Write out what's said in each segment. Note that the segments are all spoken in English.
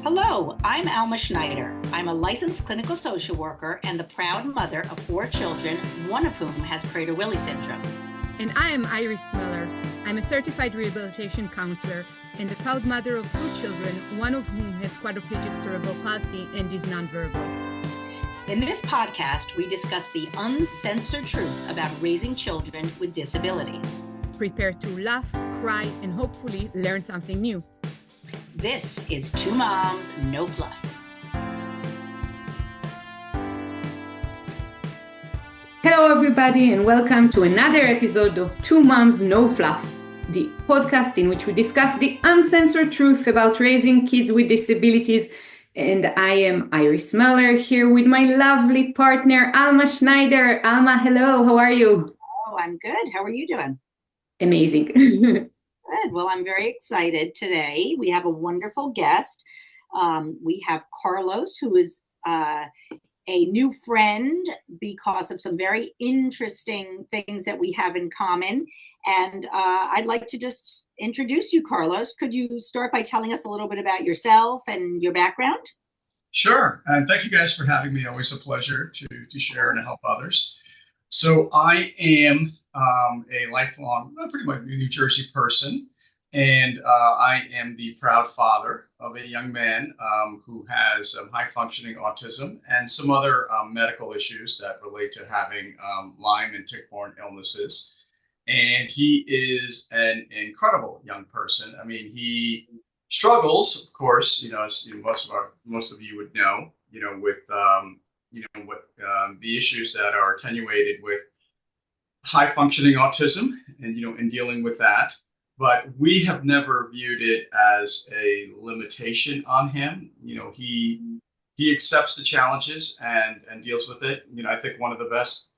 Hello, I'm Alma Schneider. I'm a licensed clinical social worker and the proud mother of 4 children, one of whom has Prader-Willi syndrome. And I am Iris Miller. I'm a certified rehabilitation counselor and the proud mother of 2 children, one of whom has quadriplegic cerebral palsy and is nonverbal. In this podcast, we discuss the uncensored truth about raising children with disabilities. Prepare to laugh, cry, and hopefully learn something new. This is Two Moms, No Fluff. Hello, everybody, and welcome to another episode of Two Moms, No Fluff, the podcast in which we discuss the uncensored truth about raising kids with disabilities. And I am Iris Miller here with my lovely partner, Alma Schneider. Alma, hello, how are you? Oh, I'm good. How are you doing? Amazing. Good. Well, I'm very excited today. We have a wonderful guest. We have Carlos, who is a new friend because of some very interesting things that we have in common. And I'd like to just introduce you, Carlos. Could you start by telling us a little bit about yourself and your background? Sure. And thank you guys for having me. Always a pleasure to share and to help others. So I am a lifelong, pretty much New Jersey person. And I am the proud father of a young man who has high functioning autism and some other medical issues that relate to having Lyme and tick-borne illnesses. And he is an incredible young person. I mean, he struggles, of course, as most of you would know, with the issues that are attenuated with high functioning autism and, in dealing with that. But we have never viewed it as a limitation on him. He accepts the challenges and deals with it. I think one of the best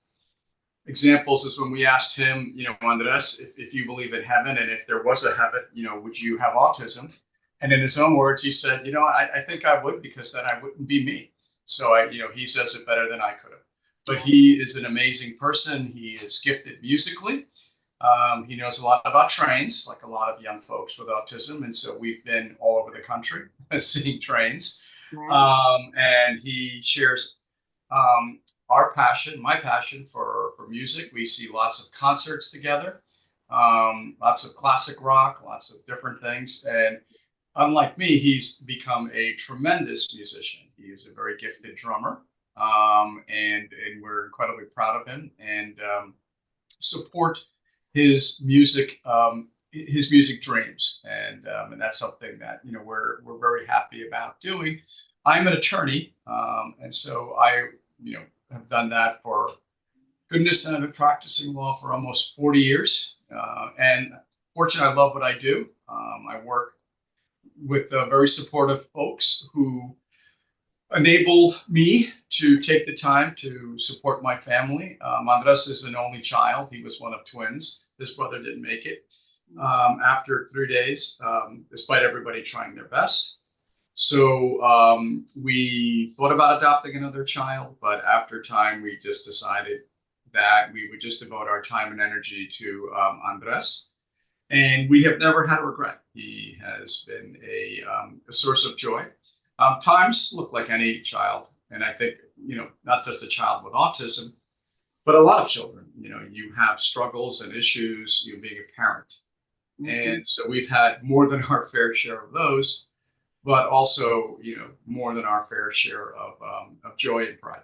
examples is when we asked him, Andres, if you believe in heaven and if there was a heaven, would you have autism? And in his own words, he said, I think I would, because then I wouldn't be me. So he says it better than I could have. But he is an amazing person. He is gifted musically. He knows a lot about trains, like a lot of young folks with autism. And so we've been all over the country seeing trains. Wow. And he shares my passion for music. We see lots of concerts together, lots of classic rock, lots of different things. And unlike me, he's become a tremendous musician. He is a very gifted drummer, and we're incredibly proud of him and support his music dreams, and that's something that we're very happy about doing. I'm an attorney, and so I have done that for goodness, and I've been practicing law for almost 40 years, and fortunately, I love what I do. I work with very supportive folks who enable me to take the time to support my family. Andres is an only child. He was one of twins. His brother didn't make it after 3 days, despite everybody trying their best. So we thought about adopting another child, but after time, we just decided that we would just devote our time and energy to Andres. And we have never had a regret. He has been a source of joy. Times look like any child. And I think, not just a child with autism, but a lot of children, you have struggles and issues, being a parent. Mm-hmm. And so we've had more than our fair share of those, but also, more than our fair share of joy and pride.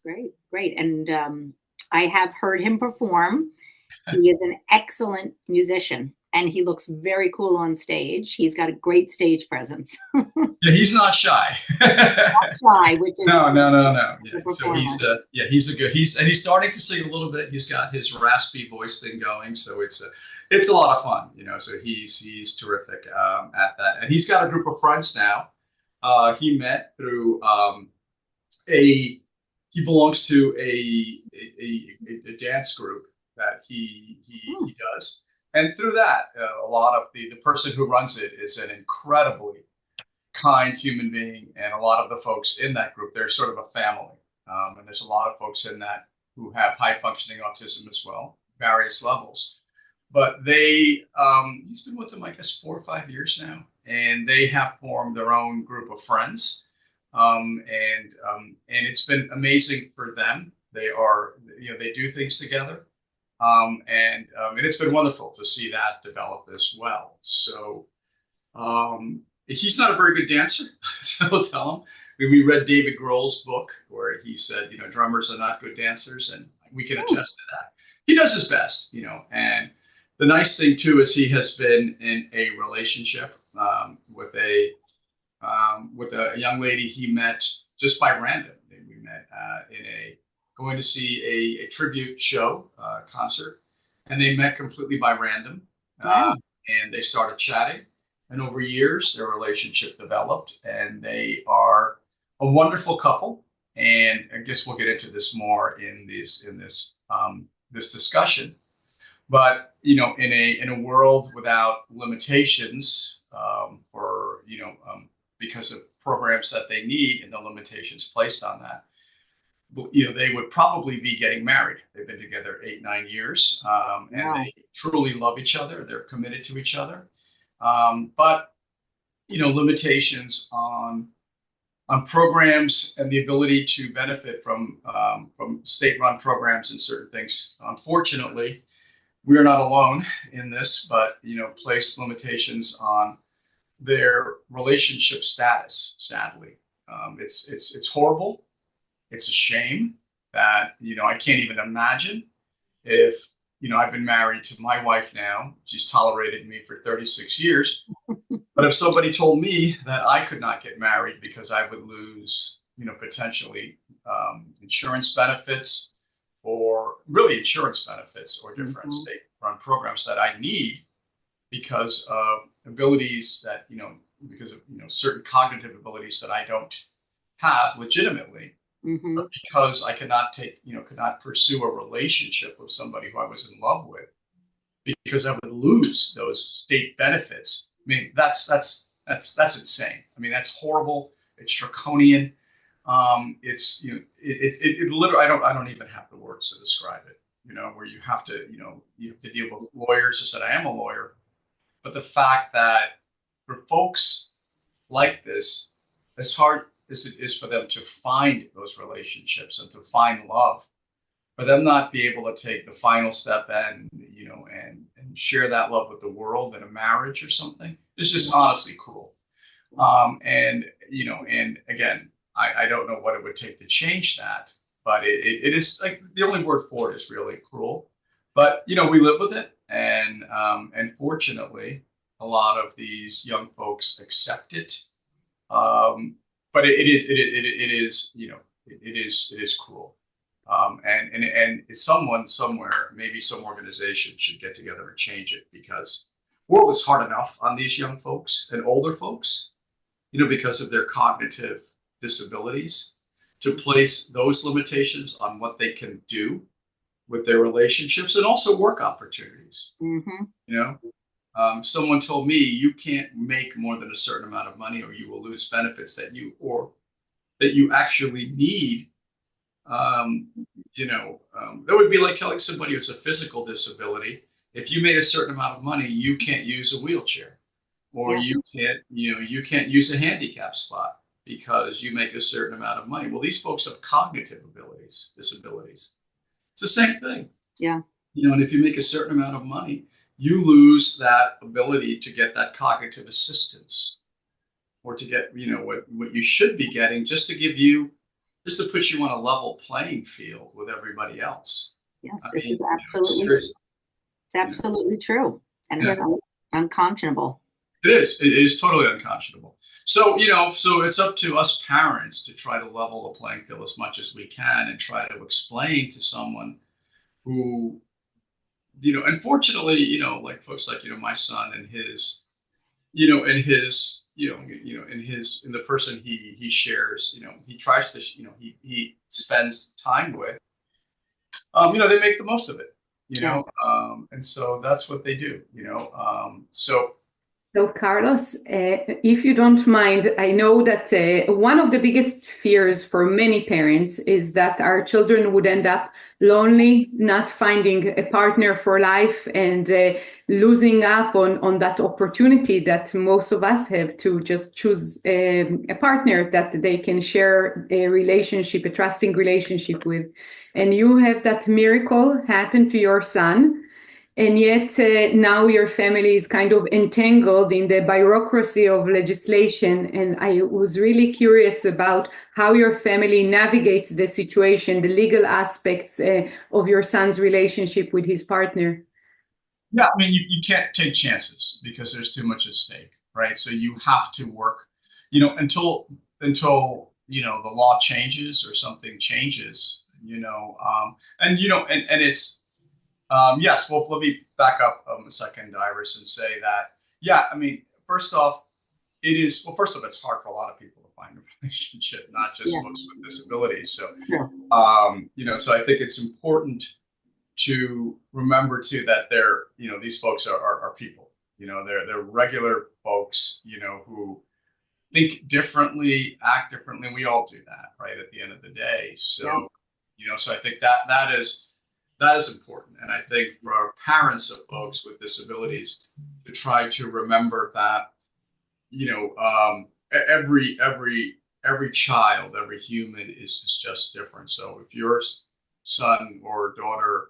Great. And I have heard him perform. He is an excellent musician, and he looks very cool on stage. He's got a great stage presence. Yeah, he's not shy. Not shy, which is no. Yeah. So he's he's starting to sing a little bit. He's got his raspy voice thing going, so it's a lot of fun, So he's terrific at that, and he's got a group of friends now. He met through he belongs to a dance group that he does. And through that, a lot of the person who runs it is an incredibly kind human being. And a lot of the folks in that group, they're sort of a family. And there's a lot of folks in that who have high functioning autism as well, various levels. But he's been with them, I guess, 4 or 5 years now. and they have formed their own group of friends. And it's been amazing for them. They are, they do things together. And it's been wonderful to see that develop as well. So he's not a very good dancer, so I'll tell him. We read David Grohl's book where he said, drummers are not good dancers, and we can attest to that. He does his best, and the nice thing too is he has been in a relationship with a young lady he met just by random. We met going to see a tribute show concert, and they met completely by random. Wow. And they started chatting, and over years their relationship developed, and they are a wonderful couple. And I guess we'll get into this more in this discussion. But in a world without limitations, because of programs that they need and the limitations placed on that, they would probably be getting married. They've been together 8-9 years, and Wow. they truly love each other. They're committed to each other. But limitations on programs and the ability to benefit from state-run programs and certain things. Unfortunately, we are not alone in this, but place limitations on their relationship status. Sadly, it's horrible. It's a shame that I can't even imagine if I've been married to my wife now. She's tolerated me for 36 years. But if somebody told me that I could not get married because I would lose, potentially insurance benefits, or really insurance benefits, or different state-run programs that I need because of abilities that, because of certain cognitive abilities that I don't have legitimately, but because I could not pursue a relationship with somebody who I was in love with, because I would lose those state benefits. I mean, that's insane. I mean, that's horrible. It's draconian. It's it literally. I don't even have the words to describe it. Where you have to deal with lawyers. I said I am a lawyer, but the fact that for folks like this, as hard as it is for them to find those relationships and to find love, for them not be able to take the final step and share that love with the world in a marriage or something, is just honestly cruel. And again, I don't know what it would take to change that, but it is, like, the only word for it is really cruel. But we live with it, and fortunately, a lot of these young folks accept it. But it is cruel. And someone somewhere, maybe some organization, should get together and change it, because world is hard enough on these young folks and older folks, because of their cognitive disabilities, to place those limitations on what they can do with their relationships and also work opportunities. Someone told me, you can't make more than a certain amount of money, or you will lose benefits that you actually need. That would be like telling somebody with a physical disability, if you made a certain amount of money, you can't use a wheelchair, or you can't use a handicap spot because you make a certain amount of money. Well, these folks have cognitive disabilities. It's the same thing. Yeah. And if you make a certain amount of money, you lose that ability to get that cognitive assistance, or to get, what you should be getting, just to put you on a level playing field with everybody else. Yes, this is absolutely true. And it's unconscionable. It is totally unconscionable. So, so it's up to us parents to try to level the playing field as much as we can, and try to explain to someone who, unfortunately, like folks like, my son and his, in the person he shares, he tries to, he spends time with, they make the most of it, and so that's what they do, so So, Carlos, if you don't mind, I know that one of the biggest fears for many parents is that our children would end up lonely, not finding a partner for life, and losing up on that opportunity that most of us have to just choose a partner that they can share a relationship, a trusting relationship with. And you have that miracle happen to your son. And yet now your family is kind of entangled in the bureaucracy of legislation. And I was really curious about how your family navigates the situation, the legal aspects of your son's relationship with his partner. Yeah, I mean, you can't take chances because there's too much at stake, right? So you have to work, until the law changes or something changes, and it's yes. Well, let me back up a second, Iris, and say that yeah, I mean, first off, first off, it's hard for a lot of people to find a relationship, not just Yes. folks with disabilities. So, Sure. so I think it's important to remember too that these folks are people. They're regular folks, who think differently, act differently. We all do that, right? At the end of the day. Yeah. So, so I think that is important. And I think for our parents of folks with disabilities to try to remember that, every child, every human is just different. So if your son or daughter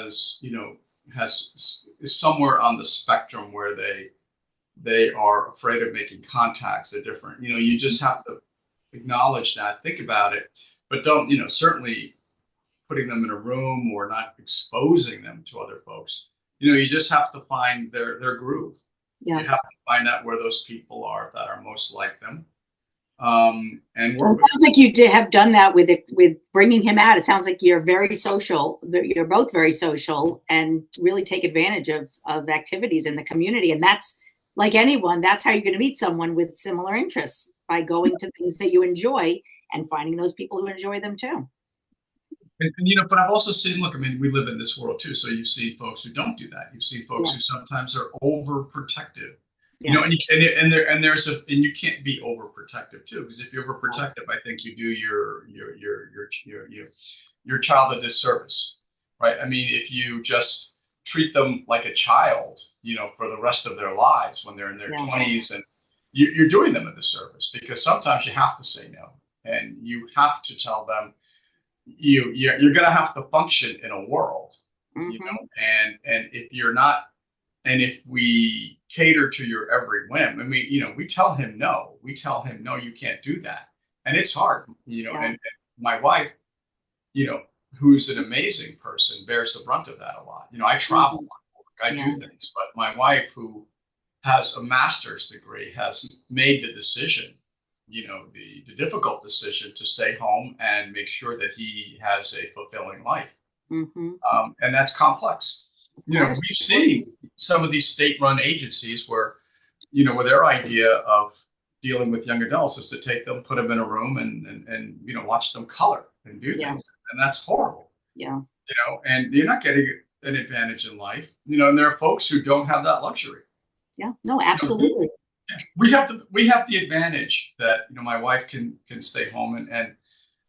is somewhere on the spectrum where they are afraid of making contacts, they're different. You just have to acknowledge that, think about it, but don't, certainly putting them in a room or not exposing them to other folks. You just have to find their groove. Yeah. You have to find out where those people are that are most like them. And So it sounds like you have done that with bringing him out. It sounds like you're very social. You're both very social and really take advantage of activities in the community. And that's like anyone, that's how you're going to meet someone with similar interests, by going to things that you enjoy and finding those people who enjoy them too. But I've also seen, look, I mean, we live in this world too. So you've seen folks who don't do that. You've seen folks who sometimes are overprotective. Yes. And you can't be overprotective too, because if you're overprotective, I think you do your child a disservice, right? I mean, if you just treat them like a child, for the rest of their lives when they're in their 20s, and you're doing them a disservice, because sometimes you have to say no, and you have to tell them you're going to have to function in a world, and if you're not. And if we cater to your every whim, and we tell him no, you can't do that. And it's hard, and my wife, who's an amazing person, bears the brunt of that a lot. I travel a lot, I do things, but my wife, who has a master's degree, has made the decision, the difficult decision to stay home and make sure that he has a fulfilling life. And that's complex. We've seen some of these state-run agencies where their idea of dealing with young adults is to take them, put them in a room, and watch them color and do things, and that's horrible. Yeah. And you're not getting an advantage in life. And there are folks who don't have that luxury. Yeah. No, absolutely. We have the advantage that my wife can stay home and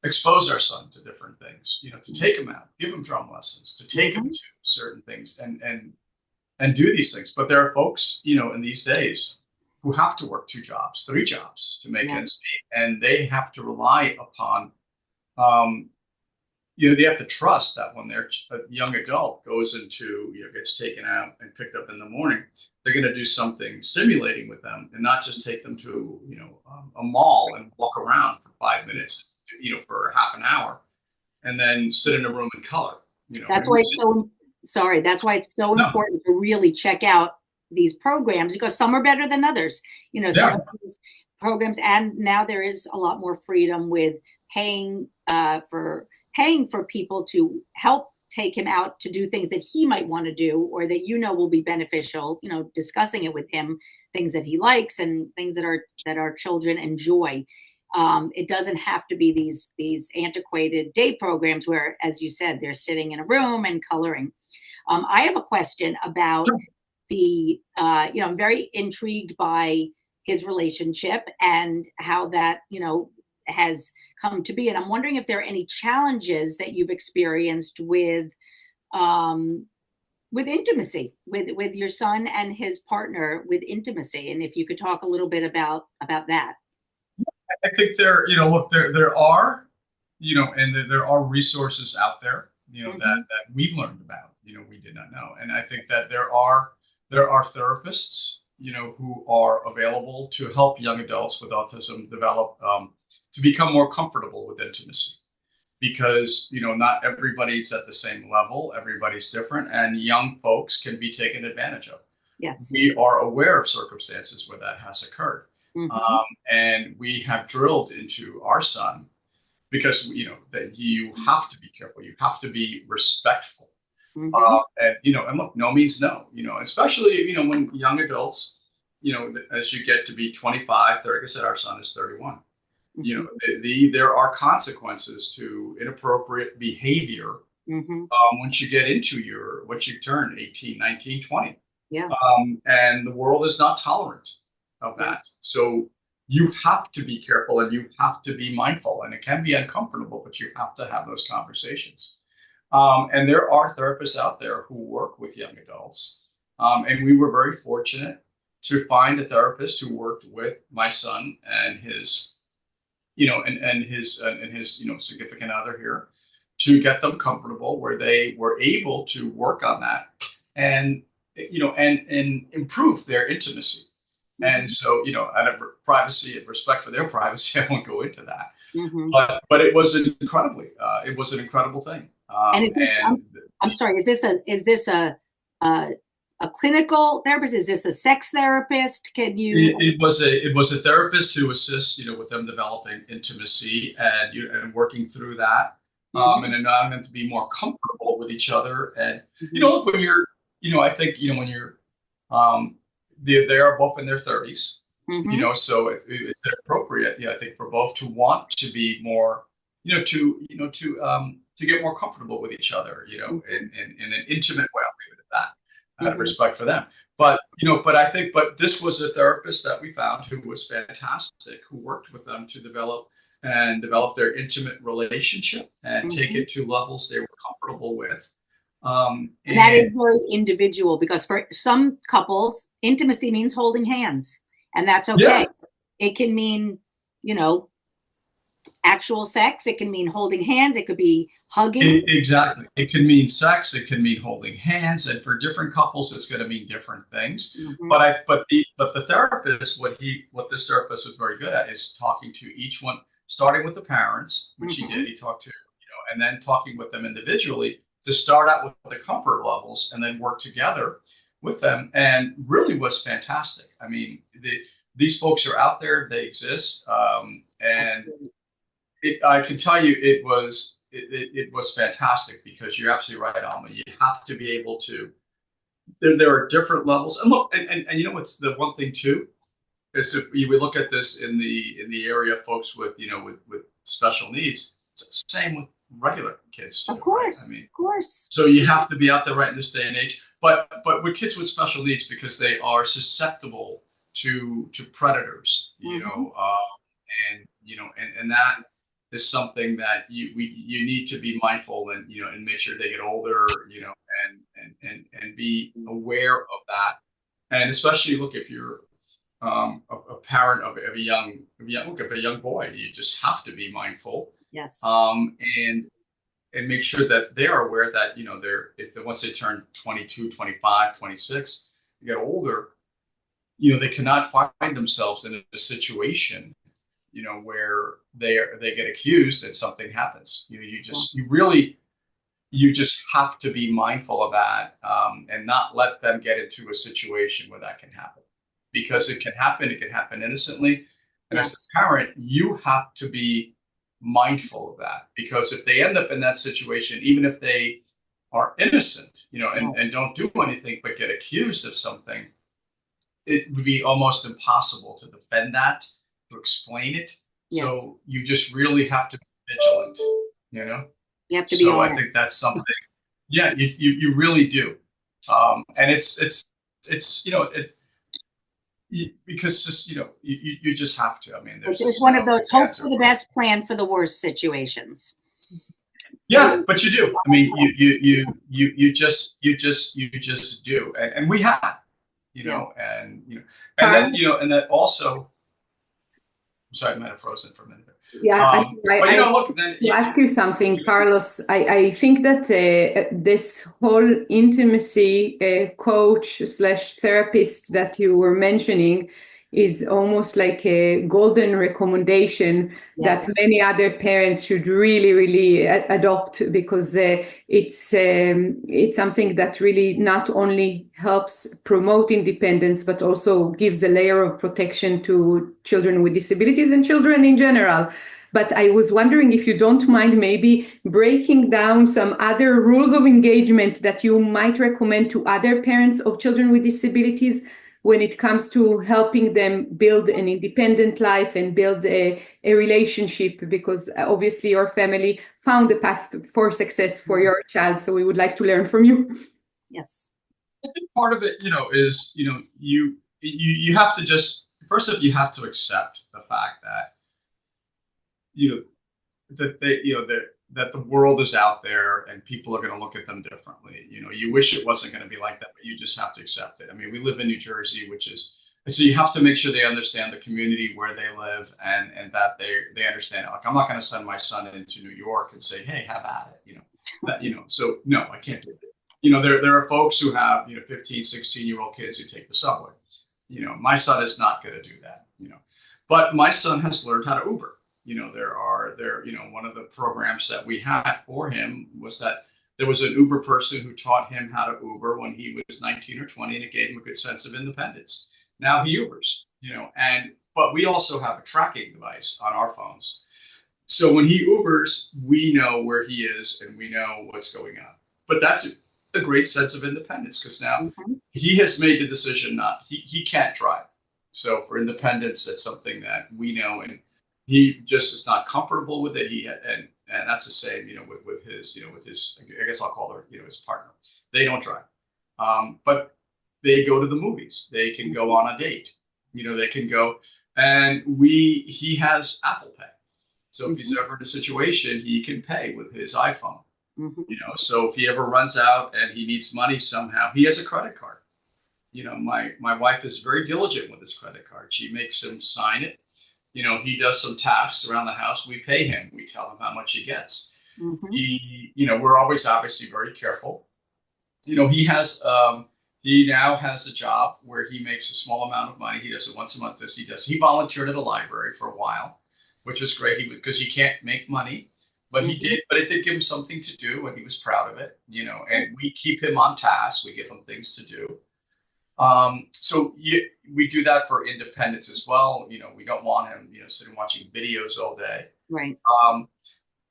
expose our son to different things, to take him out, give him drum lessons, to take him to certain things and do these things. But there are folks, in these days who have to work 2 jobs, 3 jobs to make ends meet. And they have to rely upon, they have to trust that when their young adult goes into, gets taken out and picked up in the morning, they're going to do something stimulating with them, and not just take them to, a mall and walk around for 5 minutes, for half an hour, and then sit in a room and color. That's why it's so important to really check out these programs, because some are better than others. Some of these programs, and now there is a lot more freedom with paying for people to help take him out to do things that he might want to do, or that will be beneficial. Discussing it with him, things that he likes and things that our children enjoy. It doesn't have to be these antiquated day programs where, as you said, they're sitting in a room and coloring. I have a question about I'm very intrigued by his relationship and how that, has come to be. And I'm wondering if there are any challenges that you've experienced with intimacy, with your son and his partner, with intimacy, and if you could talk a little bit about that. I think look, there are, and there are resources out there, that we've learned about, we did not know. And I think that there are therapists, who are available to help young adults with autism develop, to become more comfortable with intimacy. Because, not everybody's at the same level, everybody's different, and young folks can be taken advantage of. Yes. We are aware of circumstances where that has occurred. And we have drilled into our son, because that you have to be careful, you have to be respectful. And look, no means no, especially when young adults, as you get to be 25, 30. Like I said, our son is 31. There are consequences to inappropriate behavior once you turn 18, 19, 20. Yeah. And the world is not tolerant of that. So you have to be careful and you have to be mindful, and it can be uncomfortable, but you have to have those conversations. And there are therapists out there who work with young adults. And we were very fortunate to find a therapist who worked with my son and his his significant other here, to get them comfortable where they were able to work on that and improve their intimacy. And so, out of privacy and respect for their privacy, I won't go into that. But it was an incredible thing. And is this? I'm sorry. Is this a clinical therapist? Is this a sex therapist? Can you? It was a therapist who assists, with them developing intimacy and working through that, and allowing them to be more comfortable with each other. And when you're, I think when you're, they are both in their 30s, so it's appropriate, I think, for both to want to be more, to get more comfortable with each other, in an intimate way. I'll leave it at that. Out of respect for them. But this was a therapist that we found who was fantastic, who worked with them to develop their intimate relationship and take it to levels they were comfortable with. And that is very individual, because for some couples, intimacy means holding hands, and that's okay. Yeah. It can mean, actual sex. It can mean holding hands. It could be hugging. Exactly. It can mean sex. It can mean holding hands. And for different couples, it's going to mean different things. But the therapist, what this therapist was very good at is talking to each one, starting with the parents, which he did. He talked to, and then talking with them individually to start out with the comfort levels and then work together with them. And really was fantastic. I mean, these folks are out there. They exist. I can tell you it was fantastic, because you're absolutely right, Alma. You have to be able to. There are different levels, and look, and what's the one thing too is, if we look at this in the area of folks with with special needs, it's the same with regular kids too. Of course, right? I mean, of course. So you have to be out there right in this day and age. But with kids with special needs, because they are susceptible to predators, and that is something that you need to be mindful and make sure they get older, and be aware of that. And especially, look, if you're a parent of a young boy, you just have to be mindful. Yes. And make sure that they are aware that once they turn 22, 25, 26, they get older, they cannot find themselves in a situation where they get accused and something happens. You just have to be mindful of that, and not let them get into a situation where that can happen, because it can happen innocently. And as a parent, you have to be mindful of that, because if they end up in that situation, even if they are innocent, and don't do anything but get accused of something, it would be almost impossible to defend that, to explain it. Yes. So you just really have to be vigilant, You have to be. So I think that's something. Yeah, you really do. And it's it's because just you just have to. I mean, there's It's just one no of those ifs, hope ands, or for the buts. best, plan for the worst situations. Yeah, but you do. I mean, you just do, and we have, Yeah. and then and that also. I'm sorry, I might have frozen for a minute. Yeah, But I look, then to ask you something, Carlos. I think that this whole intimacy coach slash therapist that you were mentioning is almost like a golden recommendation that Yes. many other parents should really, really adopt, because it's something that really not only helps promote independence, but also gives a layer of protection to children with disabilities and children in general. But I was wondering if you don't mind maybe breaking down some other rules of engagement that you might recommend to other parents of children with disabilities when it comes to helping them build an independent life and build a relationship, because obviously your family found a path for success for your child. So we would like to learn from you. Yes. I think part of it, is you have to just first of you have to accept the fact that you know that they that the world is out there and people are going to look at them differently. You wish it wasn't going to be like that, but you just have to accept it. I mean, we live in New Jersey, and so you have to make sure they understand the community where they live, and that they understand it. Like, I'm not going to send my son into New York and say, hey, have at it. So no, I can't do it. There are folks who have 15, 16-year-old kids who take the subway. My son is not going to do that. But my son has learned how to Uber. One of the programs that we had for him was that there was an Uber person who taught him how to Uber when he was 19 or 20, and it gave him a good sense of independence. Now he Ubers, but we also have a tracking device on our phones. So when he Ubers, we know where he is and we know what's going on. But that's a great sense of independence, because now he has made the decision he can't drive. So for independence, that's something that we know, and he just is not comfortable with it. And that's the same, with his, I guess I'll call her, his partner. They don't drive, but they go to the movies. They can go on a date. They can go, and he has Apple Pay. So if he's ever in a situation, he can pay with his iPhone. So if he ever runs out and he needs money somehow, he has a credit card. My wife is very diligent with his credit card. She makes him sign it. He does some tasks around the house. We pay him. We tell him how much he gets. We're always obviously very careful. He now has a job where he makes a small amount of money. He does it once a month. He volunteered at a library for a while, which was great. Because he can't make money, but he did. But it did give him something to do, and he was proud of it. And we keep him on task. We give him things to do. So we do that for independence as well. We don't want him, sitting watching videos all day. Right.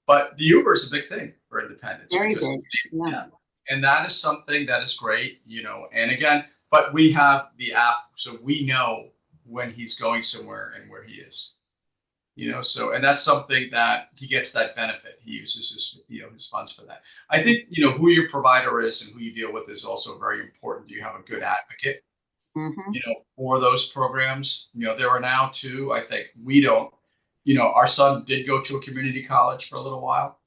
But the Uber is a big thing for independence. Very big. Yeah. And that is something that is great, and again, but we have the app, so we know when he's going somewhere and where he is, so, and that's something that he gets that benefit. He uses his funds for that. I think, who your provider is and who you deal with is also very important. Do you have a good advocate, for those programs? There are now two, I think we don't, our son did go to a community college for a little while,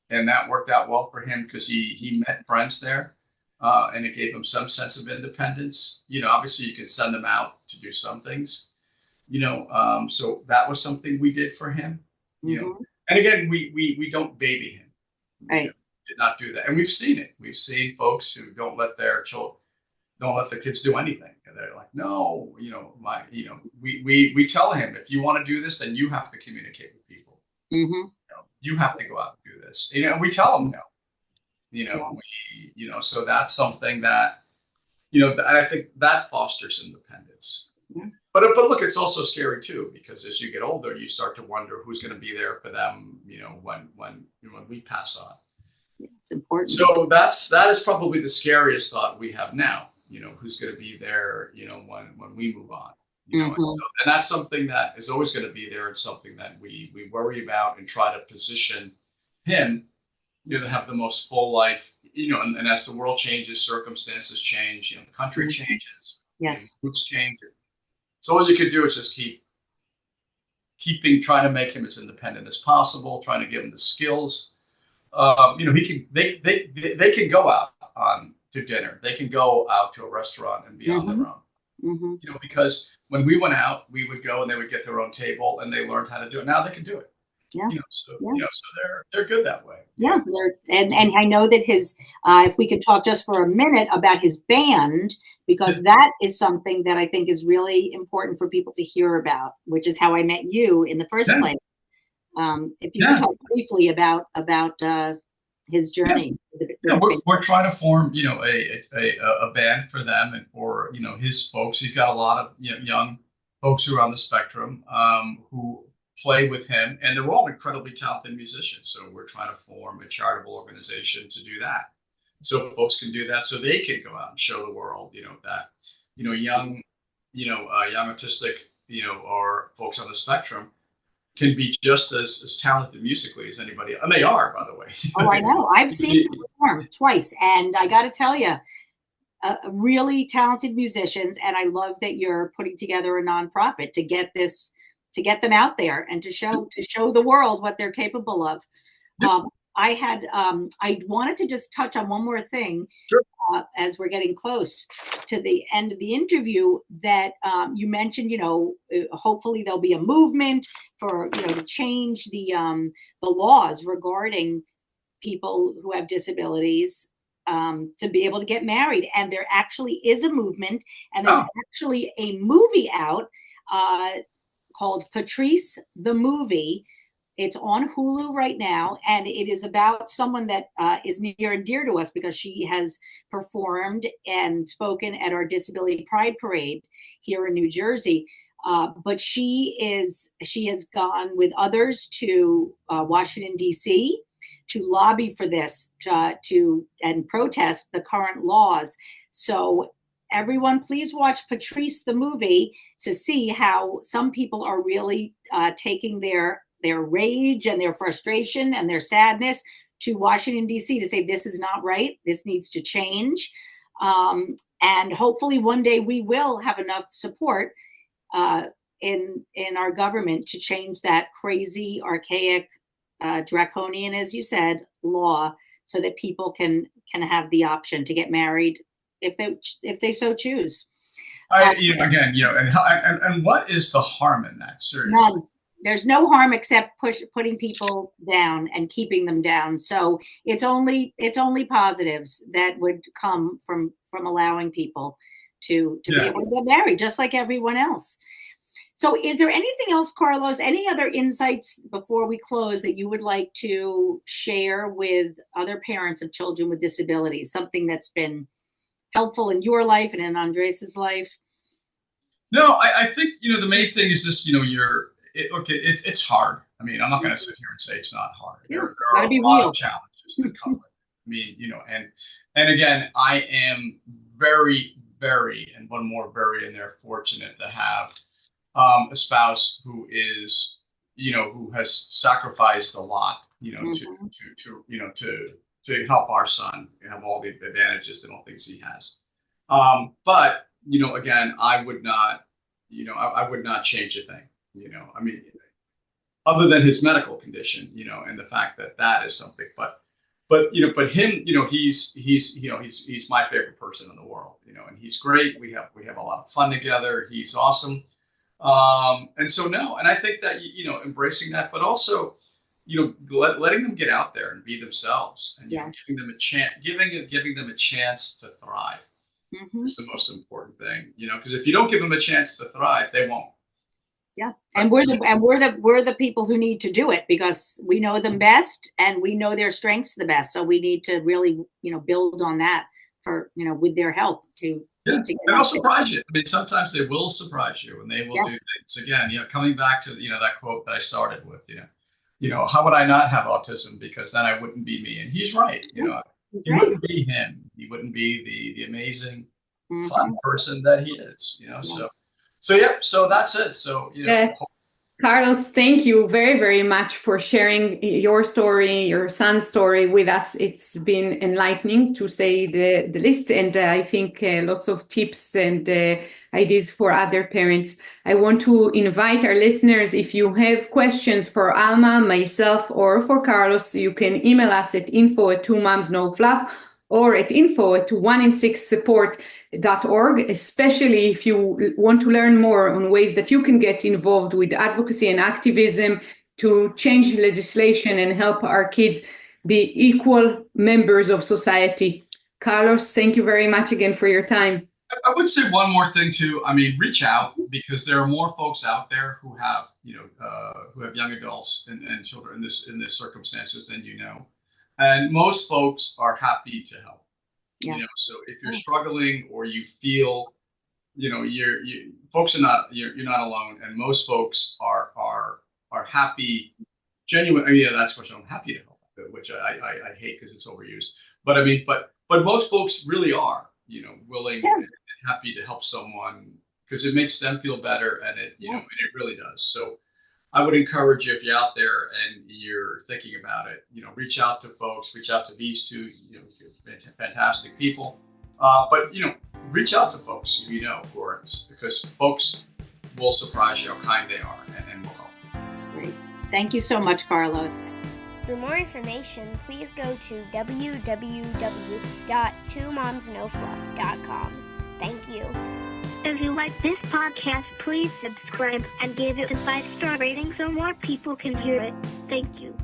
and that worked out well for him because he met friends there, and it gave him some sense of independence. Obviously you can send them out to do some things, so that was something we did for him, and again, we don't baby him. Right. Did not do that. And we've seen it. We've seen folks who don't let their kids do anything. And they're like, no, we tell him, if you want to do this, then you have to communicate with people. You have to go out and do this. We tell them no. So that's something that, I think that fosters independence. But look, it's also scary too, because as you get older, you start to wonder who's going to be there for them, when we pass on. It's important. So that is probably the scariest thought we have now. Who's going to be there, when we move on. And that's something that is always going to be there, and something that we worry about and try to position him, to have the most full life and as the world changes, circumstances change, the country changes, Yes. groups change. So all you could do is just trying to make him as independent as possible, trying to give him the skills. They can go out to dinner. They can go out to a restaurant and be on their own. Because when we went out, we would go and they would get their own table and they learned how to do it. Now they can do it. Yeah. So they're good that way. Yeah. And I know that his, if we could talk just for a minute about his band, because that is something that I think is really important for people to hear about, which is how I met you in the first place. If you could talk briefly about his journey. We're trying to form, a band for them and for, his folks. He's got a lot of young folks who are on the spectrum who play with him, and they're all incredibly talented musicians. So we're trying to form a charitable organization to do that. So folks can do that, so they can go out and show the world, that, young autistic, or folks on the spectrum can be just as talented musically as anybody, and they are, by the way. Oh, I know. I've seen them perform twice, and I got to tell you, really talented musicians. And I love that you're putting together a nonprofit to get them out there and to show the world what they're capable of. I wanted to just touch on one more thing. Sure. As we're getting close to the end of the interview, that you mentioned, hopefully there'll be a movement for, to change the laws regarding people who have disabilities to be able to get married. And there actually is a movement, and there's actually a movie out called Patrice the Movie. It's on Hulu right now, and it is about someone that is near and dear to us because she has performed and spoken at our Disability Pride Parade here in New Jersey. But she has gone with others to Washington, D.C. to lobby for this and protest the current laws. So everyone, please watch Patrice the Movie to see how some people are really taking their rage and their frustration and their sadness to Washington, D.C. to say this is not right. This needs to change. And hopefully one day we will have enough support in our government to change that crazy, archaic, draconian, as you said, law, so that people can have the option to get married if they so choose. And what is the harm in that? Seriously. None. There's no harm except putting people down and keeping them down. So it's only positives that would come from allowing people to be able to get married, just like everyone else. So is there anything else, Carlos, any other insights before we close that you would like to share with other parents of children with disabilities, something that's been helpful in your life and in Andres's life? No, I think, the main thing is this, it's hard. I mean, I'm not going to sit here and say it's not hard. There are a lot of challenges that come with it. I mean, and again, I am very, very, and one more very in there, fortunate to have a spouse who is, who has sacrificed a lot, to help our son have all the advantages and all things he has. But, again, I would not change a thing. I mean, other than his medical condition, and the fact that is something, but him, he's my favorite person in the world, and he's great. We have a lot of fun together. He's awesome. And so, and I think that, embracing that, but also, letting them get out there and be themselves, and giving them a chance, giving them a chance to thrive is the most important thing, because if you don't give them a chance to thrive, they won't. Yeah, and we're the people who need to do it, because we know them best and we know their strengths the best. So we need to really, build on that for, with their help to. And they'll surprise you. I mean, sometimes they will surprise you, and they will do things. Again, coming back to that quote that I started with, how would I not have autism? Because then I wouldn't be me. And he's right. He wouldn't be him. He wouldn't be the amazing, fun person that he is. So that's it. So Carlos, thank you very, very much for sharing your story, your son's story with us. It's been enlightening, to say the least, and I think lots of tips and ideas for other parents. I want to invite our listeners, if you have questions for Alma, myself, or for Carlos, you can email us at info@2momsnofluff or at info@1in6support.org, especially if you want to learn more on ways that you can get involved with advocacy and activism to change legislation and help our kids be equal members of society. Carlos, thank you very much again for your time. I would say one more thing too. I mean, reach out, because there are more folks out there who have, who have young adults and children in this circumstances than you know. And most folks are happy to help. Yeah. So if you're struggling or you feel, folks are not, you're not alone. And most folks are happy, genuine. I mean, yeah, that's what I'm happy to help, which I hate because it's overused. But I mean, but most folks really are, willing and happy to help someone, because it makes them feel better, and it, and it really does. So I would encourage you, if you're out there and you're thinking about it, reach out to folks, reach out to these two, fantastic people. But, reach out to folks, because folks will surprise you how kind they are and will help. Great. Thank you so much, Carlos. For more information, please go to www.twomomsnofluff.com. Thank you. If you like this podcast, please subscribe and give it a 5-star rating so more people can hear it. Thank you.